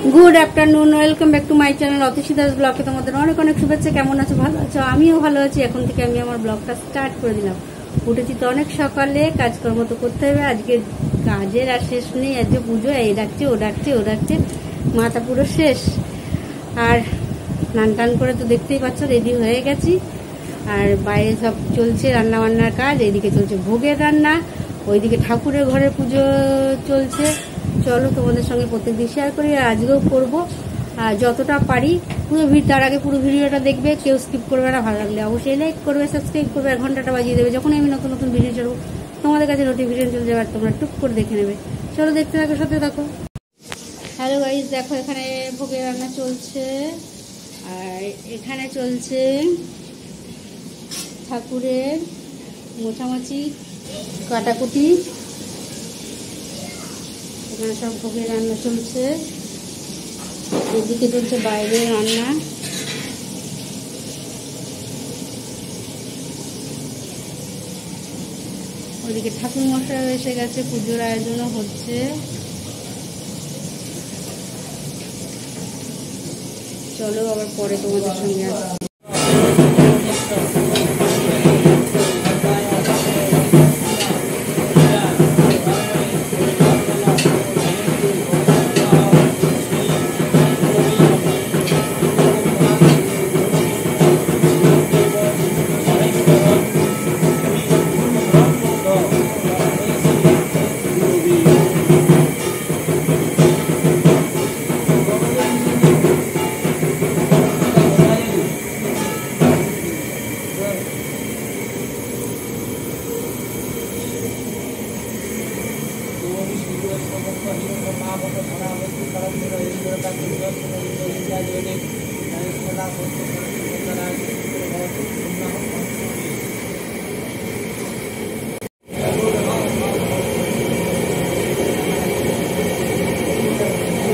Good afternoon, welcome back to my channel Atishi Das ব্লগে তোমাদের অনেক অনেক শুভেচ্ছা। কেমন আছো? ভালো আছো? আমিও ভালো আছি। এখন থেকে আমি আমার ব্লগটা স্টার্ট করে দিলাম। উঠেছি তো অনেক সকালে, কাজকর্ম তো করতে হবে। আজকে কাজের আর শেষ নেই। আজকে পুজো, এই ডাকছে ও ডাকছে ও ডাকছে, মাথা পুরো শেষ। আর স্নান টান করে তো দেখতেই পাচ্ছ রেডি হয়ে গেছি। আর বাইরে সব চলছে রান্না বান্নার কাজ, এইদিকে চলছে ভোগের রান্না, ওইদিকে ঠাকুরের ঘরের পুজো চলছে। চলো তোমাদের সঙ্গে প্রত্যেকদিন শেয়ার করি, আর আজকেও করবো। আর যতটা পারি তার আগে পুরো ভিডিওটা দেখবে, কেউ স্কিপ করবে না। ভালো লাগলে অবশ্যই লাইক করবে, সাবস্ক্রাইব করবে, আর ঘন্টাটা বাজিয়ে দেবে। যখন আমি নতুন নতুন ভিডিও ছাড়বো তোমাদের কাছে নোটিফিকেশন চলে যাবে, আর তোমরা টুক করে দেখে নেবে। চলো দেখতে থাকো, সাথে থাকো। হ্যালো গাইস, দেখো এখানে ভোগের রান্না চলছে, আর এখানে চলছে ঠাকুরের মোছামাছি, কাটাকুটি। এখানে সব ভোগের রান্না চলছে। এদিকে চলছে বাইরের রান্না। ওইদিকে ঠাকুর মশাই এসে গেছে, পুজোর আয়োজনও হচ্ছে। চলো আবার পরে তোমাদের সঙ্গে আসছি।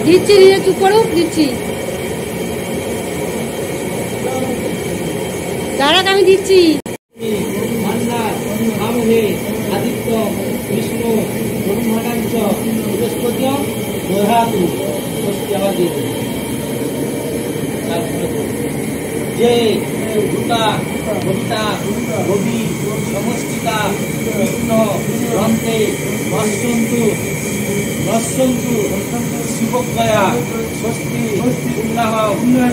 দিচ্ছি, দিয়ে চুপ করো, দিচ্ছি। দাঁড়াক, আমি দিচ্ছি। আদিত্য বিষ্ণু ব্রহ্মাণ্ড বৃহস্পতি দোহাতু যে ভূতা ভূতা রবি সমষ্টিতা কৃষ্ণ গ্রন্থে নশ্বন্তু নশ্বন্তু শিবকয়া ষষ্ঠী উন্নাহ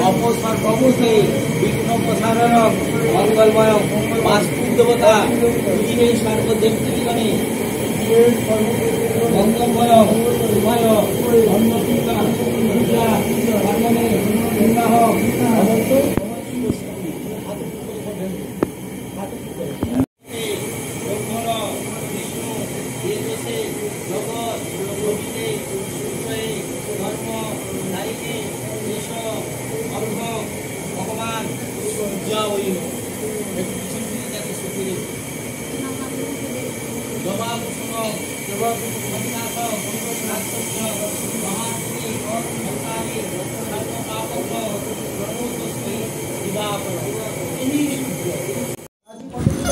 অপসার প্রবসে বিঘ্ন প্রসারণ মঙ্গলময় বাস্তুর দেবতা পৃথিবী সর্বদেবতাগণে মঙ্গলময় উভয় অন্নপূর্ণা পূজা ভগবানে উন্নাহ অনন্ত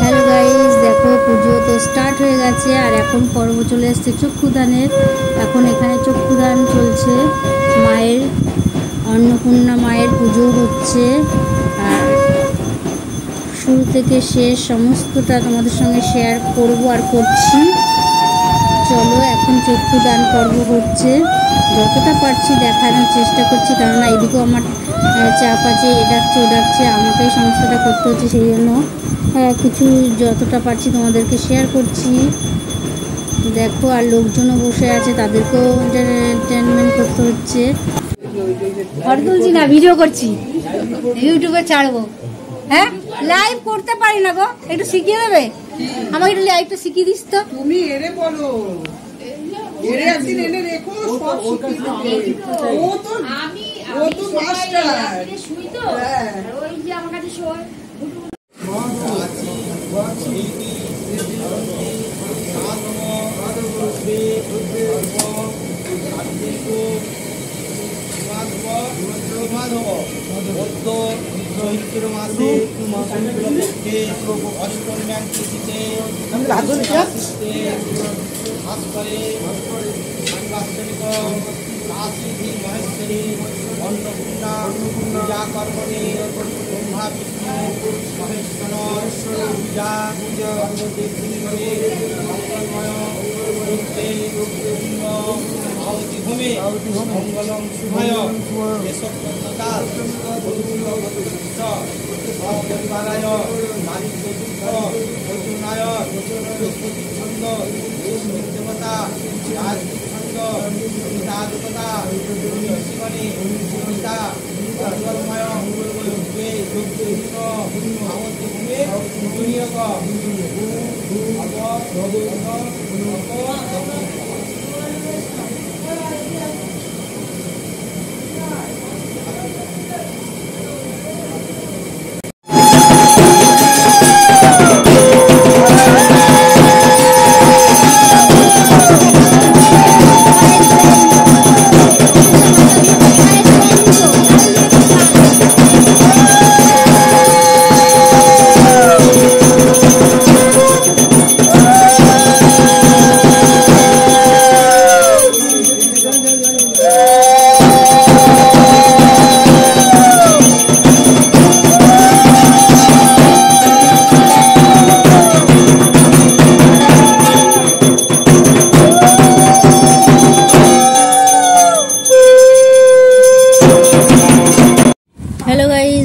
হ্যালো গাইস, দেখো পুজো তো স্টার্ট হয়ে গেছে, আর এখন পর্ব চলে আসছে চক্ষুদানের। এখন এখানে চক্ষুদান চলছে, মায়ের অন্নপূর্ণা মায়ের পুজো হচ্ছে। আর শুরু থেকে শেষ সমস্তটা তোমাদের সঙ্গে শেয়ার করব আর করছি। চলো এখন চক্ষুদান পর্ব হচ্ছে, যতটা পারছি দেখানোর চেষ্টা করছি, কেননা এদিকেও আমার চাপ আছে, এ ডাকছে ও ডাকছে, আমাকেই সমস্তটা করতে হচ্ছে। সেই জন্য কিছু যতটা পারছি তোমাদেরকে শেয়ার করছি। দেখো, আর লোকজনও বসে আছে, তাদেরকেও এন্টারটেনমেন্ট করতে হচ্ছে। ফটো তুলছি না, ভিডিও করছি, ইউটিউবে ছাড়বো। হ্যাঁ, লাইভ করতে পারি না গো, একটু শিখিয়ে দেবে আমাকে, একটু লাইভটা শিখিয়ে দিস তো। তুমি এরে বলো, এরে একদিন এনে রেখো, সব শিখিয়ে দেবে। ও তো মাস্টার। শুই তো, ওই যে আমার কাছে শোয়। চৈত্র মাসে অষ্টম্যাং তিথিতে ভাস্করে সাংবাস্তরিক রাশি মহেশ্বরী অন্নপূর্ণা পূজা কর্মণি ব্রহ্মা বিষ্ণু মহেশ্বর পূজা মঙ্গলময় মঙ্গলম শুভায় দেশপ্রদান পরিবারায় দারিদ্র দুঃখ অর্জুনায় ছন্দ দেবতা রাজছন্দ পিতা দেবতা শিবনী পিতা মঙ্গলময় যজ্ঞে যজ্ঞ ভাবতী ভূমে বিনিয়োগ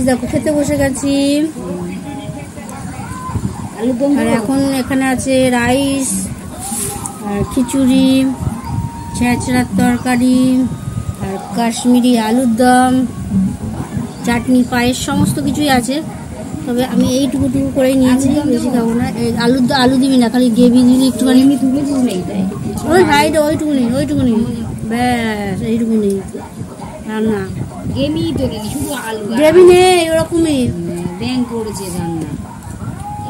দেখো খেতে বসে গেছি আর এখন এখানে আছে রাইস আর খিচুড়ি, ছেঁচড়ার তরকারি আর কাশ্মীরি আলুর দম, চাটনি, পায়েস সমস্ত কিছুই আছে। তবে আমি এইটুকু করেই নিয়েছি, বেশি খাবো না। আলু দিবি না, খালি গ্রেভি দিবি একটুখানি। ওই সাইডে ওইটুকুনি ব্যাস, এইটুকুনি রান্না। গ্রেভি নেই, ওরকমই ব্যাং করেছে রান্না,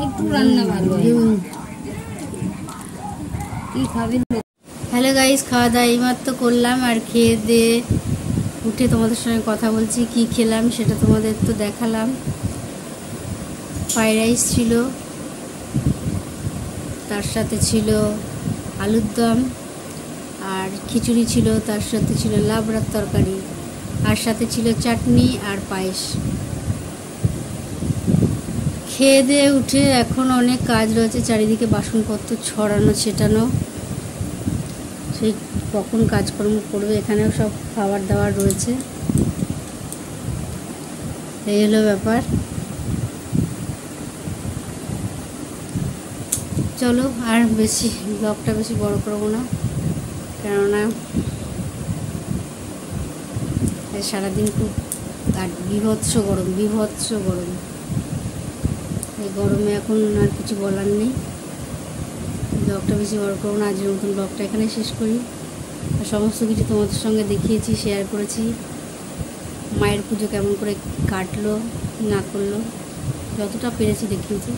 একটু রান্না ভালো। কি খাবে? হ্যালো গাইস, খাওয়া দাওয়া এইমাত্র করলাম আর খেয়ে দিয়ে উঠে তোমাদের সঙ্গে কথা বলছি। কি খেলাম সেটা তোমাদের তো দেখালাম। ফ্রাইড রাইস ছিল, তার সাথে ছিল আলুর দম, আর খিচুড়ি ছিল, তার সাথে ছিল লাবড়ার তরকারি, আর সাথে ছিল চাটনি আর পায়েস। খেয়ে দিয়ে উঠে এখন অনেক কাজ রয়েছে, চারিদিকে বাসনপত্র ছড়ানো ছেটানো, সেই কখন কাজকর্ম করবে। এখানেও সব খাবার দাবার রয়েছে, এই হলো ব্যাপার। চলো আর বেশি ব্লগটা বেশি বড় করবো না, কেননা সারাদিন খুব আর বিভৎস গরম। এই গরমে এখন আর কিছু বলার নেই। ব্লগটা বেশি বড় করবো না, আজকের মতন ব্লগটা এখানে শেষ করি। আর সমস্ত কিছু তোমাদের সঙ্গে দেখিয়েছি, শেয়ার করেছি। মায়ের পুজো কেমন করে কাটলো না করলো, যতটা পেরেছি দেখিয়েছি।